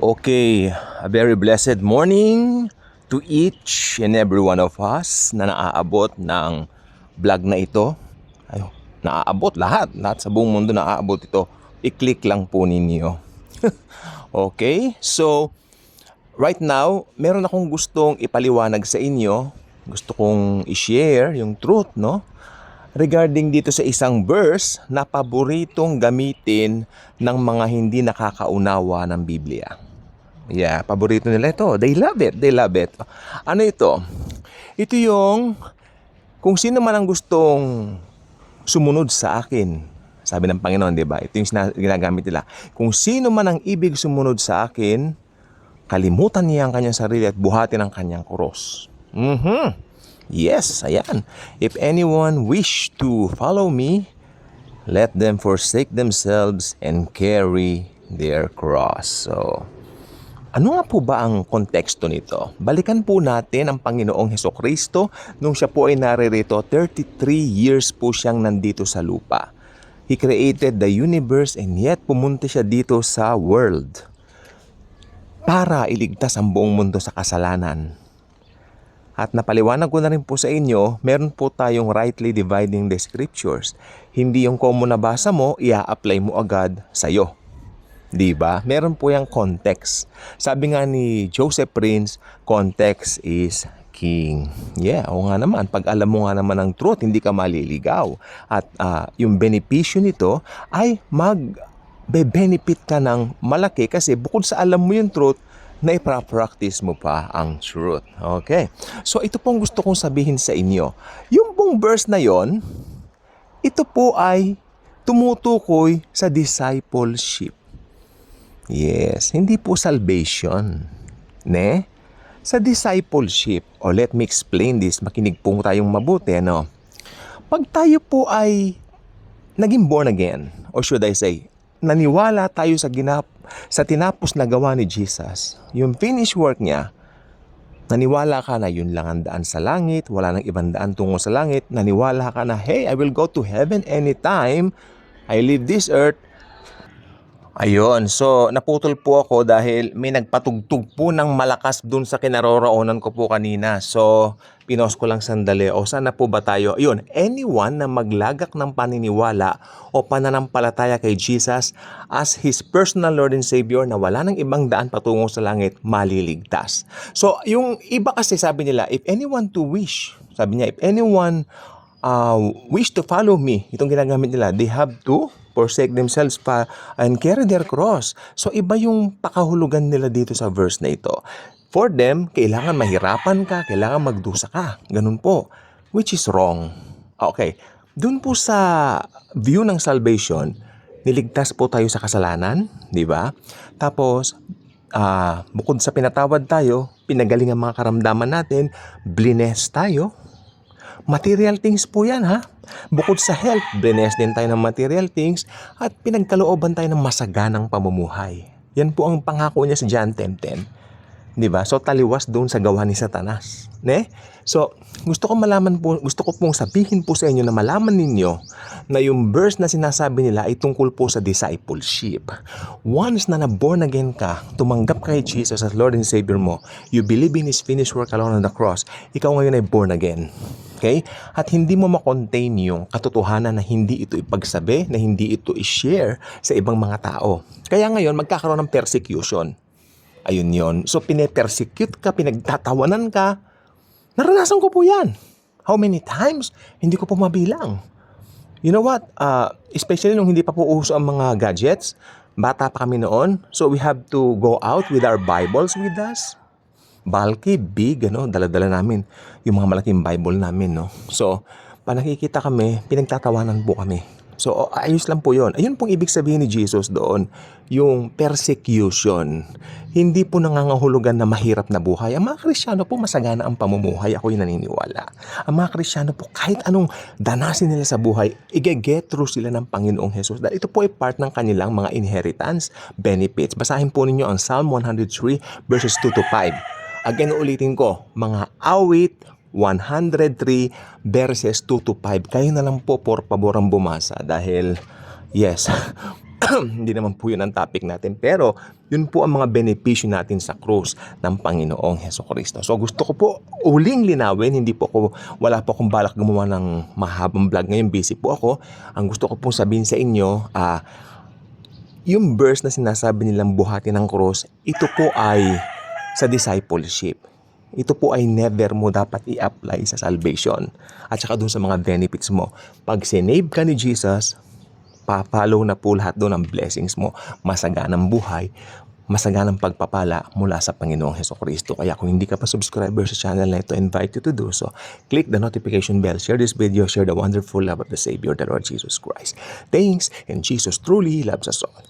Okay, a very blessed morning to each and every one of us na naaabot ng vlog na ito. Ay, naaabot lahat sa buong mundo naaabot ito. I-click lang po ninyo. Okay, so right now, meron akong gustong ipaliwanag sa inyo. Gusto kong i-share yung truth, no? Regarding dito sa isang verse na paboritong gamitin ng mga hindi nakakaunawa ng Biblia. Yeah, paborito nila ito. They love it. They love it. Ano ito? Ito yung kung sino man ang gustong sumunod sa akin. Sabi ng Panginoon, di ba? Ito yung ginagamit nila. Kung sino man ang ibig sumunod sa akin, kalimutan niya ang kanyang sarili at buhatin ang kanyang cross. Yes, ayan. If anyone wish to follow me, let them forsake themselves and carry their cross. So, ano nga po ba ang konteksto nito? Balikan po natin ang Panginoong Hesukristo nung siya po ay naririto. 33 years po siyang nandito sa lupa. He created the universe and yet pumunta siya dito sa world para iligtas ang buong mundo sa kasalanan. At napaliwanag ko na rin po sa inyo, meron po tayong rightly dividing the scriptures. Hindi yung kung mo nabasa mo, ia-apply mo agad sa'yo. Diba? Meron po yung context. Sabi nga ni Joseph Prince, context is king. Yeah, o nga naman. Pag alam mo nga naman ang truth, hindi ka maliligaw. At yung benepisyo nito ay mag-benefit ka ng malaki kasi bukod sa alam mo yung truth, na ipra-practice mo pa ang truth. Okay. So ito pong gusto kong sabihin sa inyo. Yung pong verse na yon, ito po ay tumutukoy sa discipleship. Yes, hindi po salvation. Ne? Sa discipleship, let me explain this, makinig po tayong mabuti, no? Pag tayo po ay naging born again, or should I say, naniwala tayo sa tinapos na gawa ni Jesus, yung finished work niya, naniwala ka na yun lang ang daan sa langit, wala nang ibang daan tungo sa langit, naniwala ka na, hey, I will go to heaven anytime I leave this earth. Ayun, so naputol po ako dahil may nagpatugtog po ng malakas dun sa kinaroroonan ko po kanina. So, pinos ko lang sandali. O sana po ba tayo? Ayun, anyone na maglagak ng paniniwala o pananampalataya kay Jesus as His personal Lord and Savior na wala nang ibang daan patungo sa langit, maliligtas. So, yung iba kasi sabi nila, if anyone to wish, sabi niya, if anyone wish to follow me, itong ginagamit nila, they have to forsake themselves and carry their cross. So iba yung pakahulugan nila dito sa verse na ito. For them, kailangan mahirapan ka, kailangan magdusa ka. Ganun po. Which is wrong. Okay. Doon po sa view ng salvation, niligtas po tayo sa kasalanan, di ba? Tapos, bukod sa pinatawad tayo, pinagaling ang mga karamdaman natin, blines tayo. Material things po yan, ha? Bukod sa health, bless din tayo ng material things at pinagkalooban tayo ng masaganang pamumuhay. Yan po ang pangako niya sa John 10:10. Diba? So taliwas doon sa gawa ni Satanas. Ne? So gusto ko pong sabihin po sa inyo na malaman ninyo na yung verse na sinasabi nila ay tungkol po sa discipleship. Once na na-born again ka, tumanggap kay Jesus as Lord and Savior mo, you believe in His finished work alone on the cross, ikaw ngayon ay born again. Okay? At hindi mo makontain yung katotohanan na hindi ito ipagsabi, na hindi ito i-share sa ibang mga tao. Kaya ngayon, magkakaroon ng persecution. Ayun yon. So, pine-persecute ka, pinagtatawanan ka. Naranasan ko po yan. How many times? Hindi ko po mabilang. You know what? Especially nung hindi pa po uso ang mga gadgets, bata pa kami noon. So, we have to go out with our Bibles with us. Bulky, big, dala-dala namin yung mga malaking Bible namin, no? So, pa nakikita kami, pinagtatawanan po kami. So, ayos lang po yun. Ayun pong ibig sabihin ni Jesus doon, yung persecution. Hindi po nangangahulugan na mahirap na buhay. Ang mga Kristiyano po, masagana ang pamumuhay. Ako'y naniniwala. Ang mga Kristiyano po, kahit anong danasin nila sa buhay, i-get through sila ng Panginoong Jesus. Dahil ito po ay part ng kanilang mga inheritance, benefits. Basahin po ninyo ang Psalm 103 verses 2-5. Again, ulitin ko, mga awit 103 verses 2-5. Kayo na lang po, por pabor ang bumasa dahil, yes, Hindi naman po yun ang topic natin. Pero yun po ang mga benepisyo natin sa krus ng Panginoong Hesukristo. So gusto ko po uling linawin, wala po akong balak gumawa ng mahabang vlog ngayon, busy po ako. Ang gusto ko pong sabihin sa inyo, yung verse na sinasabi nilang buhati ng krus, ito po ay sa discipleship. Ito po ay never mo dapat i-apply sa salvation. At saka dun sa mga benefits mo. Pag sinave ka ni Jesus, papalo na po lahat doon ang blessings mo. Masaganang buhay, masaganang pagpapala mula sa Panginoong Hesukristo. Kaya kung hindi ka pa subscriber sa channel na ito, I invite you to do so. Click the notification bell, share this video, share the wonderful love of the Savior, the Lord Jesus Christ. Thanks, and Jesus truly loves us all.